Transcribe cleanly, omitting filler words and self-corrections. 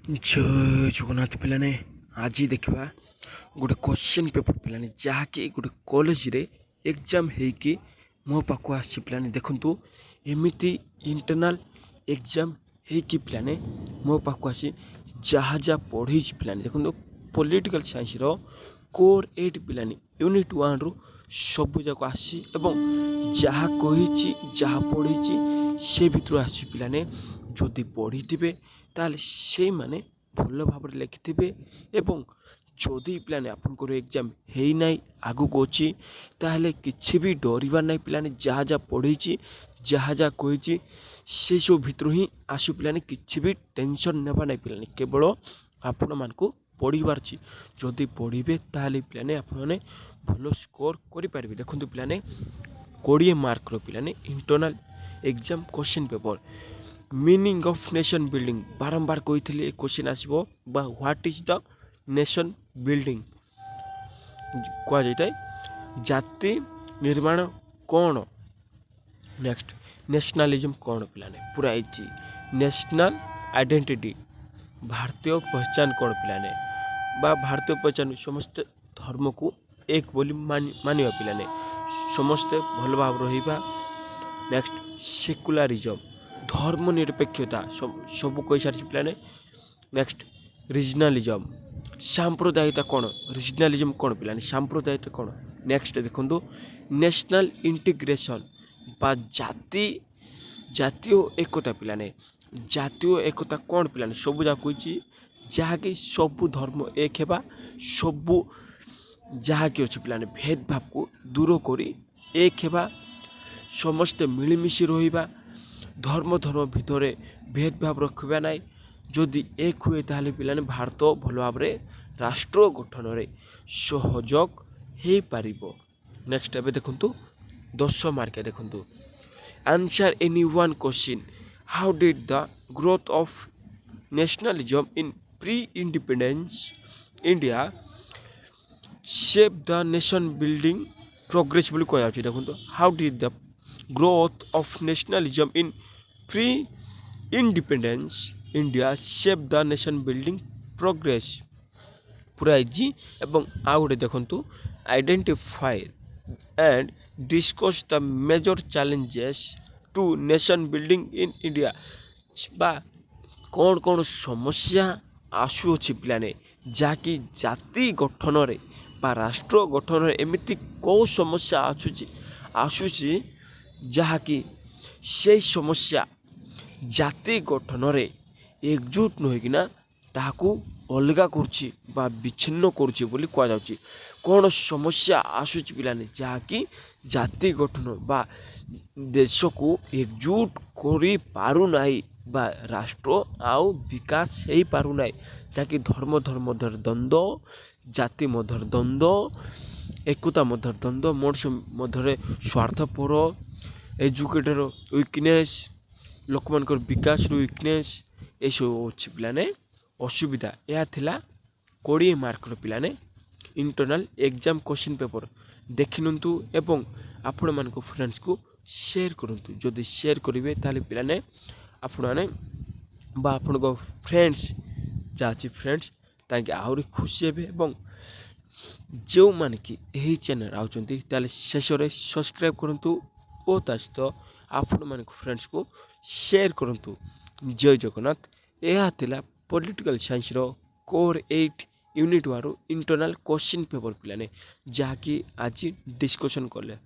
जय जगन्नाथ पिलाने आज देखा गोटे क्वेश्चन पेपर पिलाने जहाँकि गोटे कॉलेज रे एग्जाम होगी मो पाक आसी पिलाने देखु एमती इंटरनाल एग्जाम होगी पिलाने मो पाक आसी जहाँ जहाँ पढ़ी पिलाने देखो पॉलिटिकल साइंस रो कोर 8 पिलाने यूनिट 1 रु सब जाक आसी एवं जहाँ कही जहाँ पढ़ी से भितर आसी पिलाने जदि पढ़ी ताले से माने भल भाव लिखिथे एवं जदि पिलाने आपनकर एग्जाम है ना आगु को अच्छी ताहले किसी भी डरबार ना पिलाने जहाँ जहाँ पढ़ी जहाँ जहाँ कही से सब भितर ही आसु पिलाने किसी भी टेंशन नेबा ना पिलाने केवल आपण मानकु पढ़ार जदि पढ़े ताहले पिलाने आपने भल स्कोर करें देखो पिलाने 20 मार्क रो पिलाने internal exam question paper meaning of nation building बारंबार कही क्वेश्चन आसो what is the nation building कह जाए जाति निर्माण कौन नेक्स्ट नेशनलिज्म कौन पिलाने पूरा इजी नेशनल आइडेंटिटी भारतीय पहचान कौन पिलाने बा भारतीय पहचान समस्त धर्म को एक बोली मानिबा पिलाने समस्ते भल भाव रहिबा नेक्स्ट सेकुलारिज्म धर्मनिरपेक्षता सब कही सारी पिलाने नेक्स्ट रिजनालिज्म सांप्रदायिकता कौन रिजनालिज्म कौन पिलाने सांप्रदायिकता कौन नेक्स्ट देखो नेशनल इंटीग्रेशन बा जातीय एकता पिलाने जातीय एकता कौन पिलाने सब जहाँ कही जहाँकि सबू धर्म एक है सबू जहाँ कि अच्छे पिलाने भेदभाव को दूर करी एक है समस्ते मिलमिशी रहिबा धर्म भितर भेदभाव रखा ना जदि एक हुए ताहले पिलाने भारत भल भाव राष्ट्र गठन में सहयोग हो पार नेक्स्ट एवं देखु 10 मार्क देखु answer any one question how did the growth of nationalism in pre independence India shape the nation building progress बोली कह देखो how did the growth of nationalism in pre independence India shape the nation building progress पूरा easy एवं आउ गोटे देखु identify and discuss the major challenges to nation building in India बा कौन कौन समस्या आसुअछि पिलाने जहाँकि जाति गठन रे बा राष्ट्र गठन रे एमिति कौ समस्या आसुछि जहाँकि से समस्या जाति गठन रे एकजुट नहोकिना ताहाकू अलगा करुछि बा विच्छिन्न करुछि बोली कह जाउछि कौन समस्या आसुछि पिलाने जहाँकि जाति गठन बा देश को एकजुट करि पारु नाही बा राष्ट्र आउ विकास हो पारु नाही जहाँकि धर्म मध्य द्वंद्व जाति मध्य द्वंद्व एकता मध्य द्वंद्व मनुष्य मध्य स्वार्थपर एजुकेटर वीकनेस लोक मान विकास वीकनेस ये सब अच्छे पिलाने असुविधा यह थिला 20 मार्क पिलाने इंटरनल एग्जाम क्वेश्चन पेपर देखिनु एवं आपण मान फ्रेंड्स को शेयर करंतु जदि शेयर करेंगे ताले पिलाने आपण माने बा आपण फ्रेंड्स जाची फ्रेंड्स ताकि आहरी खुशी हेबे एवं जो माने कि यही चैनल आउचंती ताले शेष रे सब्सक्राइब करंतु ओ तास्त आपण मान फ्रेंड्स को शेयर करंतु जय जगन्नाथ यह थिला पॉलिटिकल साइंस रो कोर 8 यूनिट वारो इंटरनल क्वेश्चन पेपर पिलाने जहाँकि आज डिस्कशन कले।